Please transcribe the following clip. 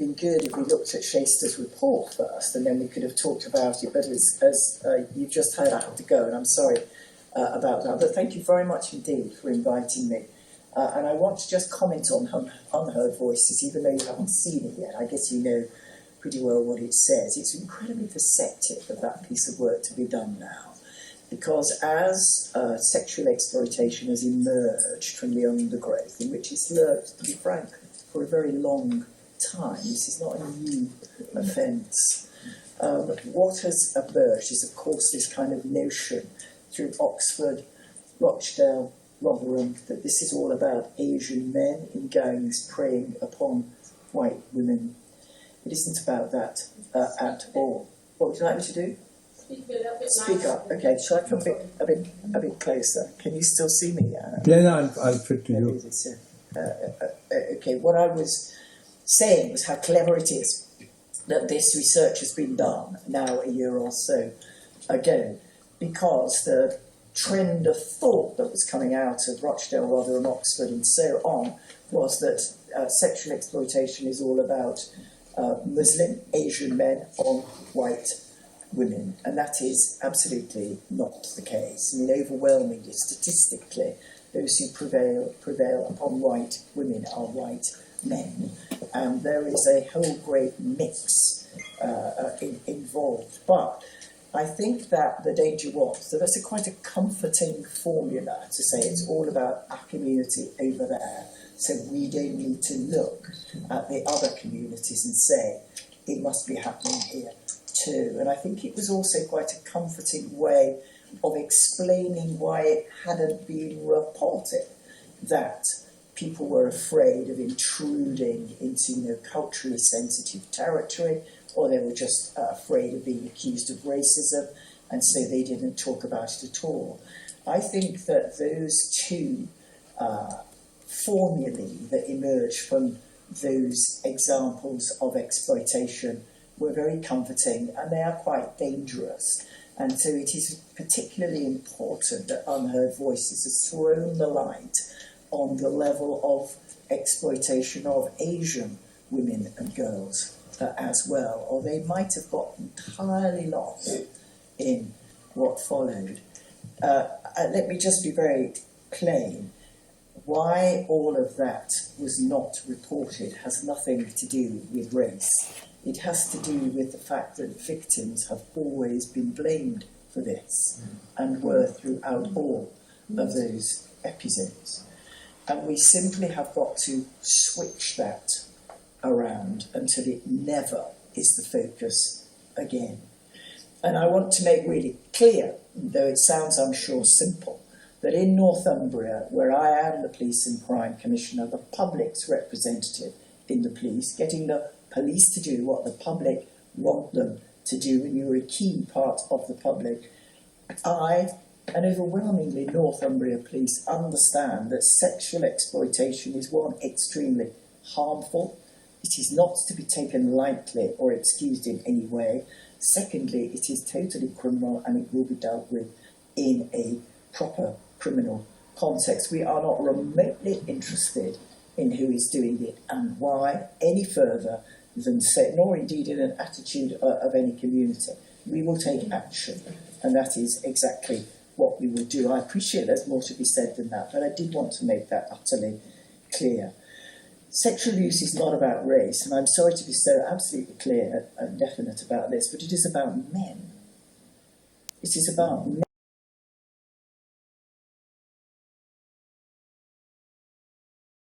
been good if we looked at Shaster's report first, and then we could have talked about it. But as you've just heard, I have to go, and I'm sorry about that. But thank you very much indeed for inviting me. And I want to just comment on Unheard Voices, even though you haven't seen it yet. I guess you know pretty well what it says. It's incredibly perceptive of that piece of work to be done now, because as sexual exploitation has emerged from the undergrowth, in which it's lurked, to be frank, for a very long time, this is not a new offence. What has emerged is, of course, this kind of notion through Oxford, Rochdale, Rotherham, that this is all about Asian men in gangs preying upon white women. It isn't about that at all. What would you like me to do? Speak up. Okay, shall I come a bit closer? Can you still see me? Yeah, I'll fit to you. Okay, what I was saying was how clever it is that this research has been done now a year or so ago, because the trend of thought that was coming out of Rochdale, Rotherham, Oxford and so on was that sexual exploitation is all about Muslim Asian men on white women, and that is absolutely not the case. I mean, overwhelmingly, statistically, those who prevail upon white women are white men, and there is a whole great mix involved. But I think that the danger was that that's quite a comforting formula to say it's all about our community over there, so we don't need to look at the other communities and say it must be happening here too. And I think it was also quite a comforting way of explaining why it hadn't been reported that people were afraid of intruding into culturally sensitive territory, or they were just afraid of being accused of racism, and so they didn't talk about it at all. I think that those two formulae that emerged from those examples of exploitation were very comforting, and they are quite dangerous. And so it is particularly important that Unheard Voices has thrown the light on the level of exploitation of Asian women and girls as well, or they might have got entirely lost in what followed. Let me just be very plain. Why all of that was not reported has nothing to do with race. It has to do with the fact that victims have always been blamed for this and were throughout all of those episodes. And we simply have got to switch that around until it never is the focus again. And I want to make really clear, though it sounds, I'm sure, simple, that in Northumbria, where I am the Police and Crime Commissioner, the public's representative in the police, getting the police to do what the public want them to do, and you're a key part of the public, I, and overwhelmingly Northumbria Police, understand that sexual exploitation is, one, extremely harmful. It is not to be taken lightly or excused in any way. Secondly, it is totally criminal, and it will be dealt with in a proper criminal context. We are not remotely interested in who is doing it and why any further than say, nor indeed in an attitude of any community. We will take action, and that is exactly what we will do. I appreciate there's more to be said than that, but I did want to make that utterly clear. Sexual abuse is not about race, and I'm sorry to be so absolutely clear and definite about this, but it is about men. It is about men.